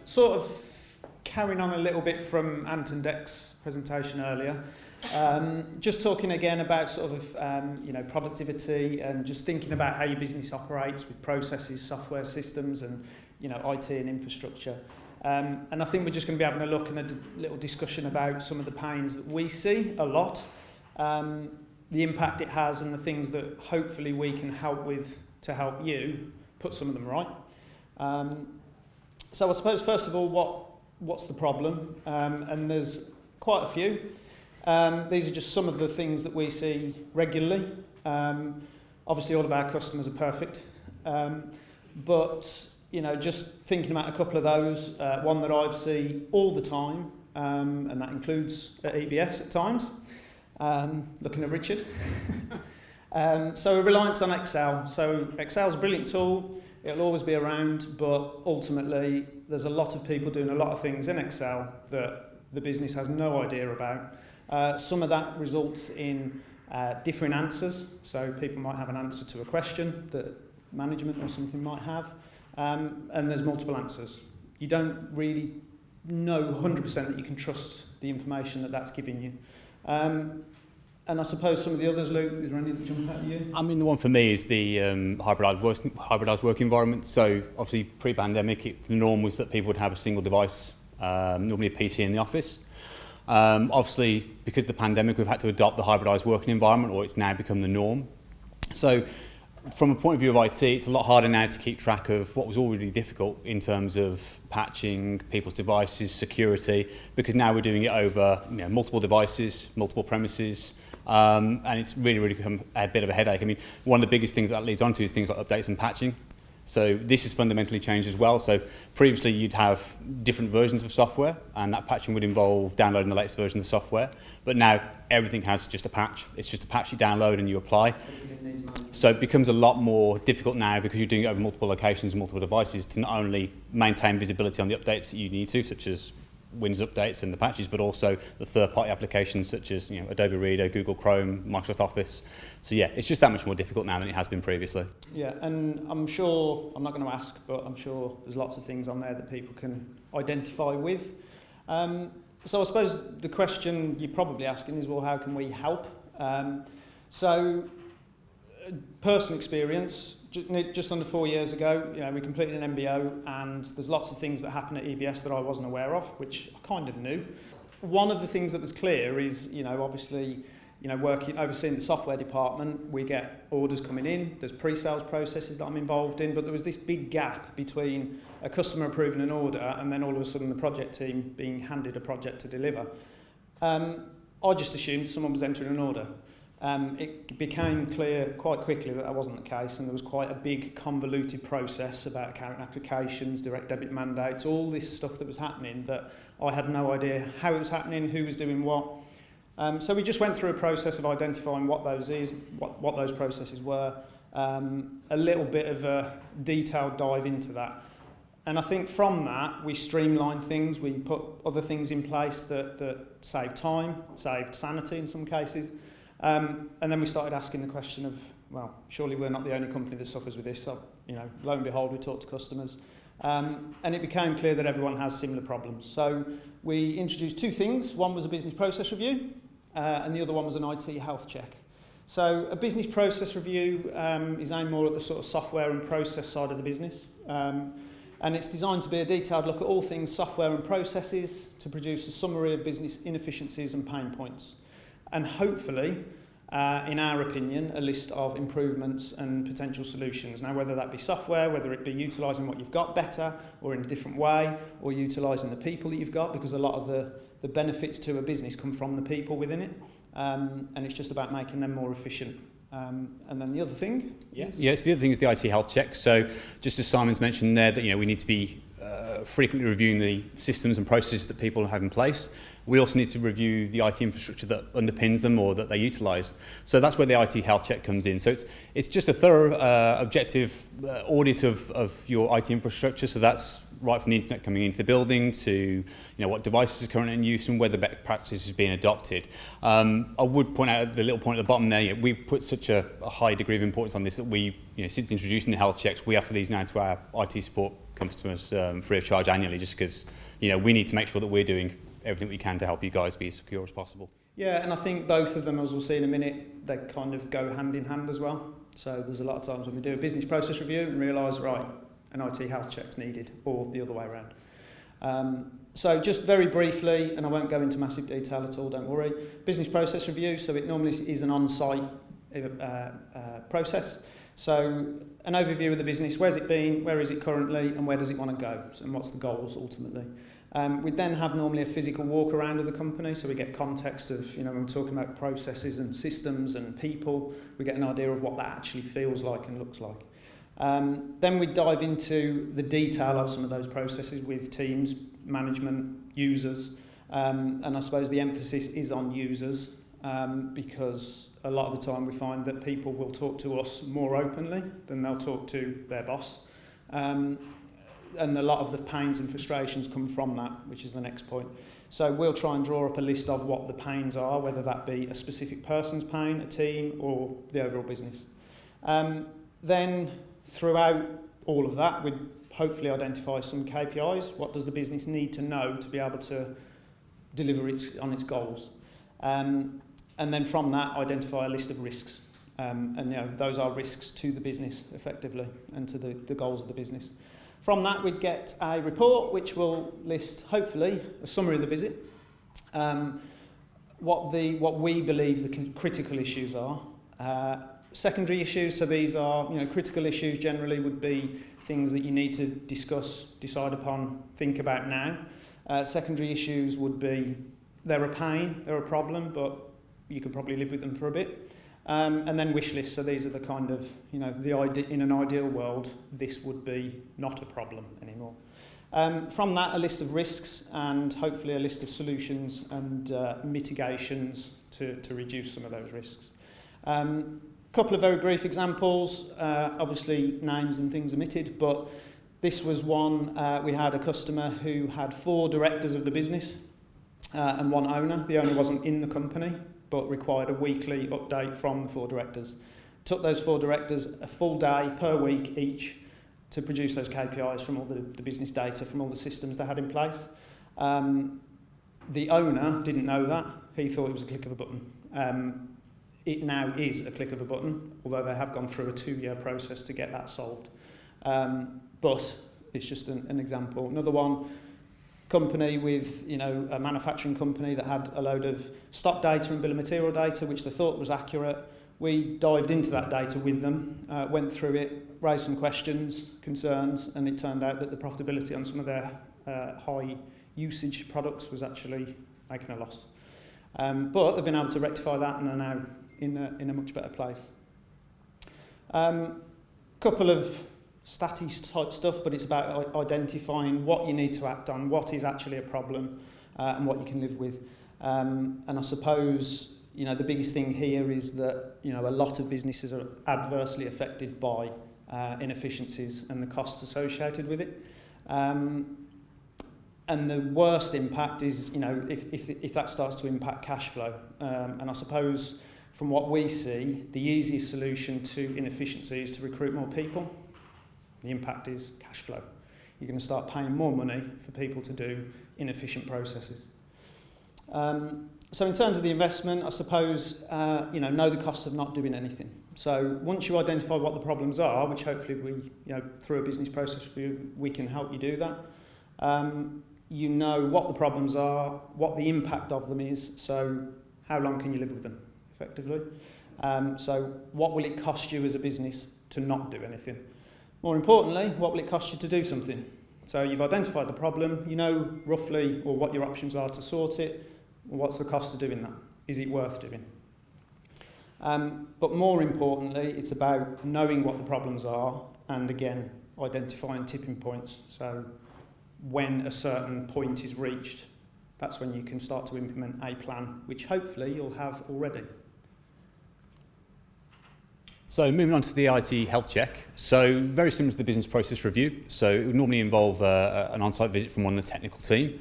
Sort of carrying on a little bit from Ant and Dec's presentation earlier, just talking again about sort of productivity and just thinking about how your business operates with processes, software systems, and IT and infrastructure. And I think we're just going to be having a look and a little discussion about some of the pains that we see a lot, the impact it has, and the things that hopefully we can help with to help you put some of them right. So I suppose first of all, what's the problem? And there's quite a few. These are just some of the things that we see regularly. Obviously, all of our customers are perfect, but just thinking about a couple of those. One that I see all the time, and that includes at EBS at times. Looking at Richard. So a reliance on Excel. So Excel's a brilliant tool. It'll always be around, but ultimately there's a lot of people doing a lot of things in Excel that the business has no idea about. Some of that results in differing answers. So people might have an answer to a question that management or something might have, and there's multiple answers. You don't really know 100% that you can trust the information that that's giving you. And I suppose some of the others, Luke, is there any that jump out at you? I mean, the one for me is the hybridised work environment. So obviously pre-pandemic, the norm was that people would have a single device, normally a PC in the office. Obviously, because of the pandemic, we've had to adopt the hybridised working environment, or it's now become the norm. So from a point of view of IT, it's a lot harder now to keep track of what was already difficult in terms of patching people's devices, security, because now we're doing it over multiple devices, multiple premises, and it's really become a bit of a headache. I mean, one of the biggest things that leads on to is things like updates and patching. So this has fundamentally changed as well. So previously you'd have different versions of software, and that patching would involve downloading the latest version of the software. But now everything has just a patch. It's just a patch you download and you apply. So it becomes a lot more difficult now because you're doing it over multiple locations and multiple devices to not only maintain visibility on the updates that you need to, such as Windows updates and the patches, but also the third-party applications such as Adobe Reader, Google Chrome, Microsoft Office. So yeah, it's just that much more difficult now than it has been previously. Yeah, and I'm sure, I'm not going to ask, but I'm sure there's lots of things on there that people can identify with. So I suppose the question you're probably asking is, well, how can we help? So personal experience, just under 4 years ago, we completed an MBO, and there's lots of things that happen at EBS that I wasn't aware of, which I kind of knew. One of the things that was clear is, obviously, overseeing the software department, we get orders coming in, there's pre-sales processes that I'm involved in, but there was this big gap between a customer approving an order and then all of a sudden the project team being handed a project to deliver. I just assumed someone was entering an order. It became clear quite quickly that wasn't the case, and there was quite a big convoluted process about account applications, direct debit mandates, all this stuff that was happening that I had no idea how it was happening, who was doing what. So we just went through a process of identifying what those processes were, a little bit of a detailed dive into that. And I think from that, we streamlined things, we put other things in place that saved time, saved sanity in some cases. And then we started asking the question of, well, surely we're not the only company that suffers with this. So, lo and behold, we talked to customers. And it became clear that everyone has similar problems. So we introduced two things. One was a business process review, and the other one was an IT health check. So a business process review is aimed more at the sort of software and process side of the business. And it's designed to be a detailed look at all things software and processes to produce a summary of business inefficiencies and pain points. And hopefully, in our opinion, a list of improvements and potential solutions. Now, whether that be software, whether it be utilising what you've got better or in a different way, or utilising the people that you've got, because a lot of the benefits to a business come from the people within it. And it's just about making them more efficient. And then the other thing? Yes, the other thing is the IT health check. So just as Simon's mentioned there, that we need to be frequently reviewing the systems and processes that people have in place. We also need to review the IT infrastructure that underpins them or that they utilise. So that's where the IT health check comes in. So it's just a thorough, objective audit of your IT infrastructure. So that's right from the internet coming into the building to what devices are currently in use and whether best practice is being adopted. I would point out the little point at the bottom there, we put such a high degree of importance on this that we, since introducing the health checks, we offer these now to our IT support customers free of charge annually, just because we need to make sure that we're doing everything we can to help you guys be as secure as possible. Yeah, and I think both of them, as we'll see in a minute, they kind of go hand in hand as well. So there's a lot of times when we do a business process review and realise, right, an IT health check's needed, or the other way around. So just very briefly, and I won't go into massive detail at all, don't worry, business process review, so it normally is an on-site process. So an overview of the business, where's it been, where is it currently, and where does it want to go, and what's the goals ultimately. We then have normally a physical walk around of the company, so we get context of, when we're talking about processes and systems and people, we get an idea of what that actually feels like and looks like. Then we dive into the detail of some of those processes with teams, management, users, and I suppose the emphasis is on users because a lot of the time we find that people will talk to us more openly than they'll talk to their boss. And a lot of the pains and frustrations come from that, which is the next point. So we'll try and draw up a list of what the pains are, whether that be a specific person's pain, a team, or the overall business. Then throughout all of that, we'd hopefully identify some KPIs. What does the business need to know to be able to deliver on its goals? And then from that, identify a list of risks. And those are risks to the business, effectively, and to the goals of the business. From that, we'd get a report which will list, hopefully, a summary of the visit, what we believe the critical issues are. Secondary issues, so these are, critical issues generally would be things that you need to discuss, decide upon, think about now. Secondary issues would be, they're a pain, they're a problem, but you could probably live with them for a bit. And then wish lists, so these are the kind of, in an ideal world, this would be not a problem anymore. From that, a list of risks and hopefully a list of solutions and mitigations to reduce some of those risks. Couple of very brief examples, obviously names and things omitted, but this was one, we had a customer who had 4 directors of the business and 1 owner. The owner wasn't in the company, but required a weekly update from the 4 directors. Took those 4 directors a full day per week each to produce those KPIs from all the business data, from all the systems they had in place. The owner didn't know that. He thought it was a click of a button. It now is a click of a button, although they have gone through a 2-year process to get that solved. But it's just an example. Another one, company with, a manufacturing company that had a load of stock data and bill of material data, which they thought was accurate. We dived into that data with them, went through it, raised some questions, concerns, and it turned out that the profitability on some of their high usage products was actually making a loss. But they've been able to rectify that and are now in a much better place. Couple of statty type stuff, but it's about identifying what you need to act on, what is actually a problem, and what you can live with. And I suppose, the biggest thing here is that, a lot of businesses are adversely affected by inefficiencies and the costs associated with it. And the worst impact is, if that starts to impact cash flow. And I suppose from what we see, the easiest solution to inefficiency is to recruit more people. The impact is cash flow. You're going to start paying more money for people to do inefficient processes. So in terms of the investment, I suppose, know the cost of not doing anything. So once you identify what the problems are, which hopefully we, through a business process review, we can help you do that. You know what the problems are, what the impact of them is, so how long can you live with them, effectively. So what will it cost you as a business to not do anything? More importantly, what will it cost you to do something? So you've identified the problem, you know roughly or what your options are to sort it, or what's the cost of doing that? Is it worth doing? But more importantly, it's about knowing what the problems are and, again, identifying tipping points. So when a certain point is reached, that's when you can start to implement a plan, which hopefully you'll have already. So moving on to the IT health check. So very similar to the business process review. So it would normally involve an on-site visit from one of the technical team.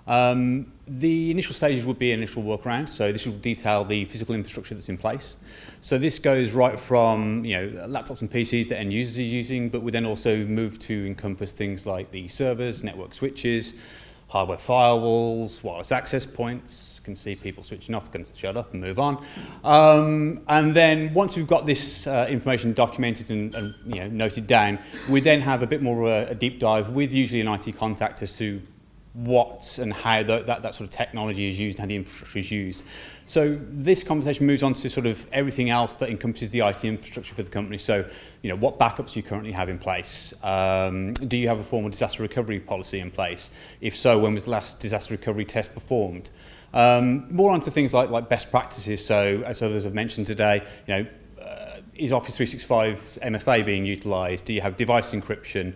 The initial stages would be an initial walk around. So this will detail the physical infrastructure that's in place. So this goes right from laptops and PCs that end users are using, but we then also move to encompass things like the servers, network switches, hardware firewalls, wireless access points. Can see people switching off, can shut up and move on. And then once we've got this information documented and noted down, we then have a bit more of a deep dive with usually an IT contact as to what and how that sort of technology is used and how the infrastructure is used. So this conversation moves on to sort of everything else that encompasses the IT infrastructure for the company. So, what backups do you currently have in place? Do you have a formal disaster recovery policy in place? If so, when was the last disaster recovery test performed? More onto things like best practices. So, as others have mentioned today, is Office 365 MFA being utilised? Do you have device encryption?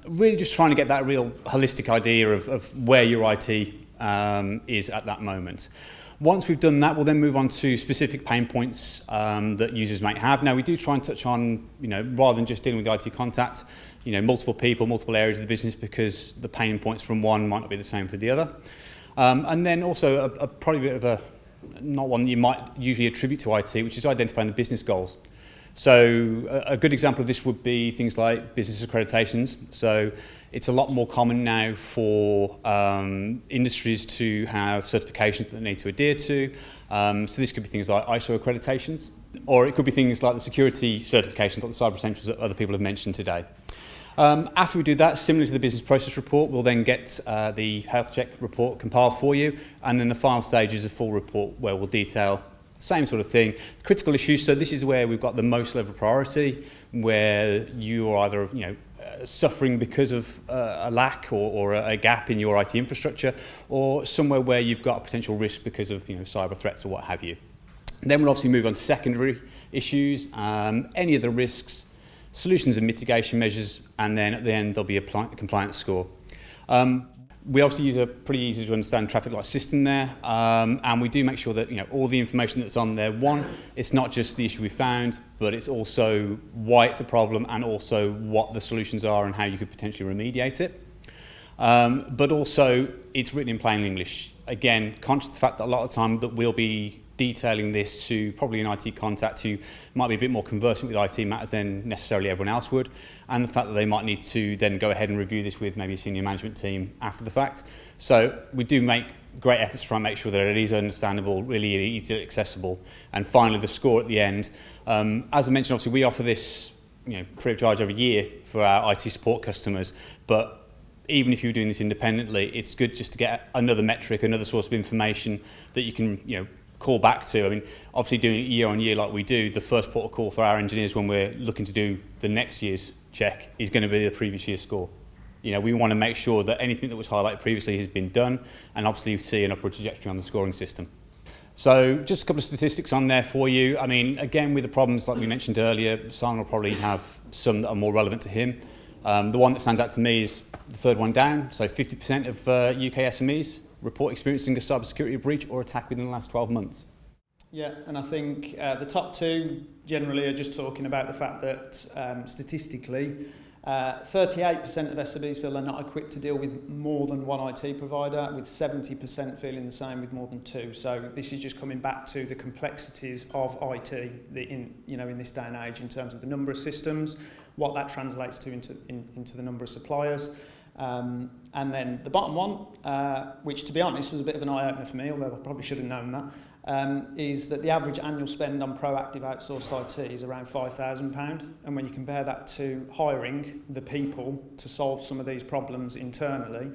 Really just trying to get that real holistic idea of where your IT is at that moment. Once we've done that, we'll then move on to specific pain points that users might have. Now, we do try and touch on, rather than just dealing with the IT contact, multiple people, multiple areas of the business, because the pain points from one might not be the same for the other. And then also probably a bit of not one that you might usually attribute to IT, which is identifying the business goals. So a good example of this would be things like business accreditations. So it's a lot more common now for industries to have certifications that they need to adhere to. So this could be things like ISO accreditations, or it could be things like the security certifications, like the Cyber Essentials that other people have mentioned today. After we do that, similar to the business process report, we'll then get the health check report compiled for you, and then the final stage is a full report where we'll detail the same sort of thing. Critical issues, so this is where we've got the most level of priority, where you are either suffering because of a lack or a gap in your IT infrastructure, or somewhere where you've got a potential risk because of cyber threats or what have you. And then we'll obviously move on to secondary issues, any of the risks, solutions and mitigation measures, and then at the end there'll be a compliance score. We obviously use a pretty easy to understand traffic light system there, and we do make sure that all the information that's on there, one, it's not just the issue we found, but it's also why it's a problem and also what the solutions are and how you could potentially remediate it. But also it's written in plain English. Again, conscious of the fact that a lot of the time that we'll be detailing this to probably an IT contact who might be a bit more conversant with IT matters than necessarily everyone else would, and the fact that they might need to then go ahead and review this with maybe a senior management team after the fact. So we do make great efforts to try and make sure that it is understandable, really easily accessible, and finally the score at the end. As I mentioned, obviously we offer this free of charge every year for our IT support customers, but even if you're doing this independently, it's good just to get another metric, another source of information that you can call back to. I mean, obviously doing it year on year like we do, the first port of call for our engineers when we're looking to do the next year's check is going to be the previous year's score. We want to make sure that anything that was highlighted previously has been done, and obviously you see an upward trajectory on the scoring system. So just a couple of statistics on there for you. I mean, again, with the problems like we mentioned earlier, Simon will probably have some that are more relevant to him. The one that stands out to me is the third one down. So 50% of UK SMEs report experiencing a cybersecurity breach or attack within the last 12 months. Yeah, and I think the top two generally are just talking about the fact that statistically 38% of SMEs feel they're not equipped to deal with more than one IT provider, with 70% feeling the same with more than two. So this is just coming back to the complexities of IT in this day and age in terms of the number of systems, what that translates to into the number of suppliers. And then the bottom one, which to be honest was a bit of an eye-opener for me, although I probably should have known that, is that the average annual spend on proactive outsourced IT is around £5,000. And when you compare that to hiring the people to solve some of these problems internally,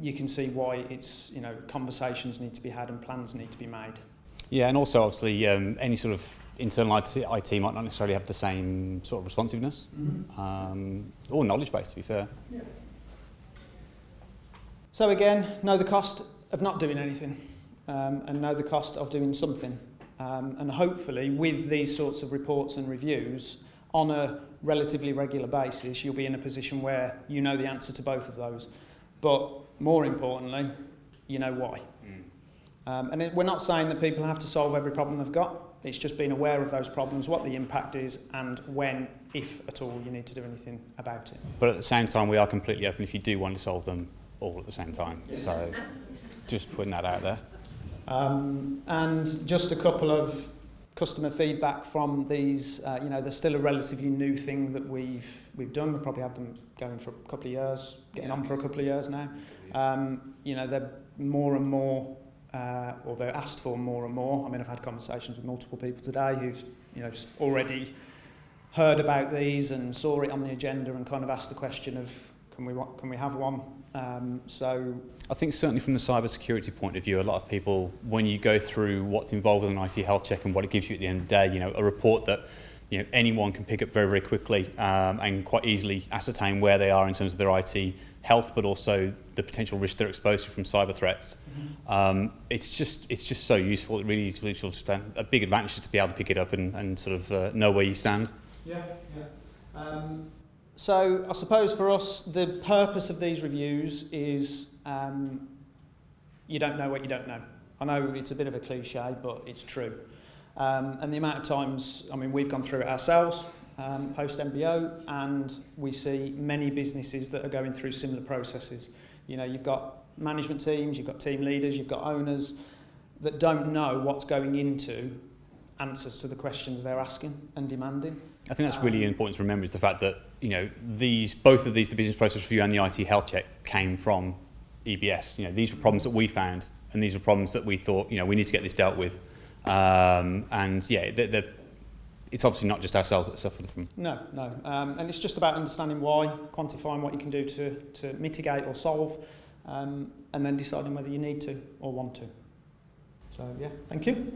you can see why it's, conversations need to be had and plans need to be made. Yeah, and also obviously any sort of internal IT might not necessarily have the same sort of responsiveness or knowledge base, to be fair. Yeah. So again, know the cost of not doing anything and know the cost of doing something. And hopefully with these sorts of reports and reviews on a relatively regular basis, you'll be in a position where you know the answer to both of those. But more importantly, you know why. And we're not saying that people have to solve every problem they've got. It's just being aware of those problems, what the impact is, and when, if at all, you need to do anything about it. But at the same time, we are completely open if you do want to solve them all at the same time. So just putting that out there. And just a couple of customer feedback from these. They're still a relatively new thing that we've done. We probably have them going for a couple of years, getting on for a couple of years now. They're more and more, or they're asked for more and more. I mean, I've had conversations with multiple people today who've already heard about these and saw it on the agenda and kind of asked the question of, can we have one? So I think certainly from the cybersecurity point of view, a lot of people, when you go through what's involved with an IT health check and what it gives you at the end of the day, a report that anyone can pick up very, very quickly and quite easily ascertain where they are in terms of their IT health, but also the potential risk they're exposed to from cyber threats. It's just so useful. It really is just a big advantage to be able to pick it up and sort of know where you stand. Yeah. So I suppose for us, the purpose of these reviews is you don't know what you don't know. I know it's a bit of a cliche, but it's true. And the amount of times, I mean, we've gone through it ourselves post-MBO, and we see many businesses that are going through similar processes. You've got management teams, you've got team leaders, you've got owners that don't know what's going into answers to the questions they're asking and demanding. I think that's really important to remember, is the fact that both of these, the business process review and the IT health check, came from EBS. These were problems that we found, and these were problems that we thought we need to get this dealt with. It's obviously not just ourselves that suffer from. No. And it's just about understanding why, quantifying what you can do to mitigate or solve, and then deciding whether you need to or want to. So yeah, thank you.